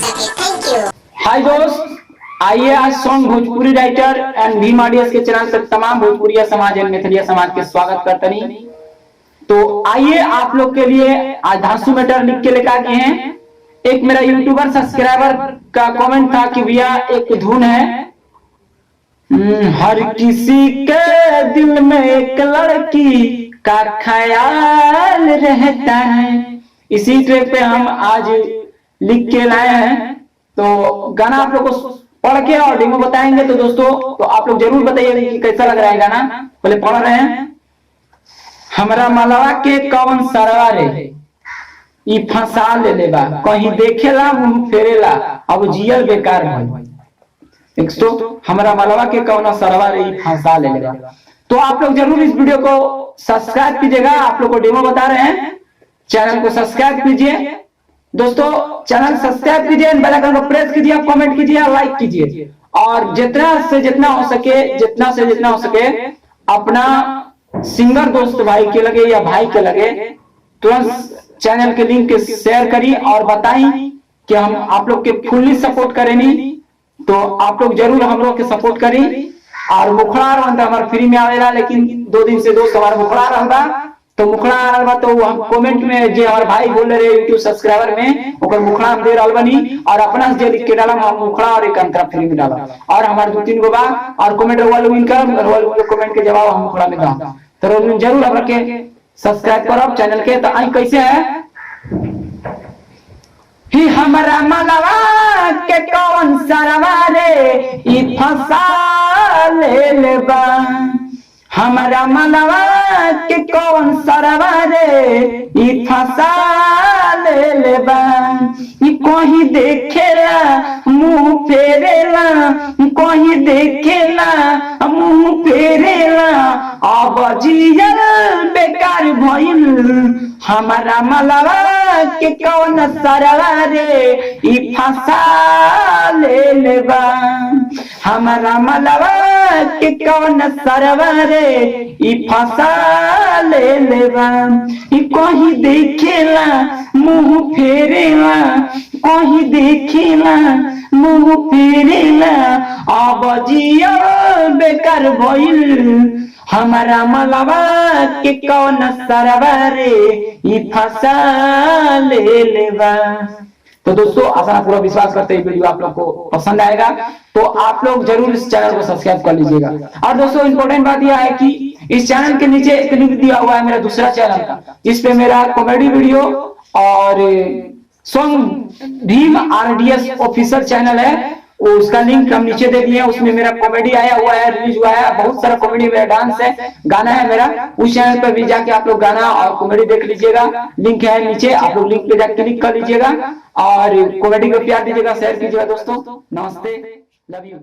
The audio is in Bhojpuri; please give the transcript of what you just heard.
Thank you. हाय दोस्त, आइए आज song Bhojpuri writer and Bhim audience के चैनल से तमाम भोजपुरिया समाज एंड मिथलिया समाज के स्वागत करतनी। तो आइए आप लोग के लिए आज धांसू मैटर लिख के लेकर आए हैं। एक मेरा यूट्यूबर सब्सक्राइबर का कमेंट था कि भैया एक धुन है, हर किसी के दिल में एक लड़की का ख्याल रहता है। इसी ट्रैक पे हम आज लिख के लाए हैं। तो गाना आप लोग को पढ़ के और डेमो बताएंगे। तो दोस्तों तो आप लोग जरूर बताइए कि कैसा लग रहा है गाना। पहले पढ़ रहे हैं। हमरा मलवा के कौन सरवा रे ई फंसा ले लेबा, कहीं देखेला मुंह फेरेला अब जियल बेकार भइल। हमरा मलवा के कौन सरवा रे ई फंसा ले लेबा। तो आप लोग जरूर इस वीडियो को सब्सक्राइब कीजिएगा। आप लोग को डेमो बता रहे हैं, चैनल को सब्सक्राइब कीजिए। दोस्तों चैनल सब्सक्राइब कीजिए, बेल आइकन को प्रेस कीजिए, कमेंट कीजिए, लाइक कीजिए और जितना से जितना हो सके अपना सिंगर दोस्त भाई के लगे या भाई के लगे तुरंत चैनल के लिंक के शेयर करी और बताई कि हम आप लोग के फुल्ली सपोर्ट करेनी। तो आप लोग जरूर हम लोग के सपोर्ट करी। और मुखड़ा रहता हमारे फ्री में आवेला, लेकिन 2 दिन से दोस्त हमारा मुखड़ा रहता। तो मुखड़ा आ रहा तो हम कमेंट में जो हमारे भाई बोल रहे यूट्यूब सब्सक्राइबर में ओकर मुखड़ा हम दे रहल बनी और अपना से लिख के डाला हम मुखड़ा और एक अंतरा फ्री में डाला और हमारे 2-3 गो बा और कमेंट रवा लोग इनका कमेंट के जवाब हम मुखड़ा में दा। तो जरूर हमरा के सब्सक्राइब करब चैनल के। तो आई कैसे है ही हमरा मलवा के कौन सरवा रे ई फंसा ले लेबा, हमरा मलवा के कौन सरवा रे ई फंसा ले लेबा। ई कहीं देखेला मुंह फेरेला, कहीं देखेला मुंह फेरेला अब जियल बेकार भइल। हमरा मलवा के कौन सरवा रे ई फंसा ले लेबा, हमरा मलवा के कौन सरवा रे ई फंसा ले लेबा। ई कहीं देखेला मुंह फेरेला, कहीं देखेला मुंह फेरेला अब जियल बेकार भइल। हमरा मलवा के कौन सरवा रे ई फंसा ले लेबा। तो दोस्तों आशा पूरा विश्वास करते हैं वीडियो आप लोग को पसंद आएगा। तो आप लोग जरूर इस चैनल को सब्सक्राइब कर लीजिएगा। और दोस्तों इंपॉर्टेंट बात यह है कि इस चैनल के नीचे एक लिंक दिया हुआ है मेरा दूसरा चैनल का, जिसपे मेरा कॉमेडी वीडियो और song Bhim RDS official channel है, उसका लिंक हम नीचे दे दिए हैं। उसमें मेरा कॉमेडी आया हुआ है, रिलीज हुआ है, बहुत सारा कॉमेडी मेरा डांस है, गाना है मेरा। उस चैनल पर भी जाके आप लोग गाना और कॉमेडी देख लीजिएगा। लिंक है नीचे, आप लोग लिंक पे जाके क्लिक कर लीजिएगा और कॉमेडी को प्यार दीजिएगा, शेयर कीजिएगा। दोस्तों नमस्ते, लव यू।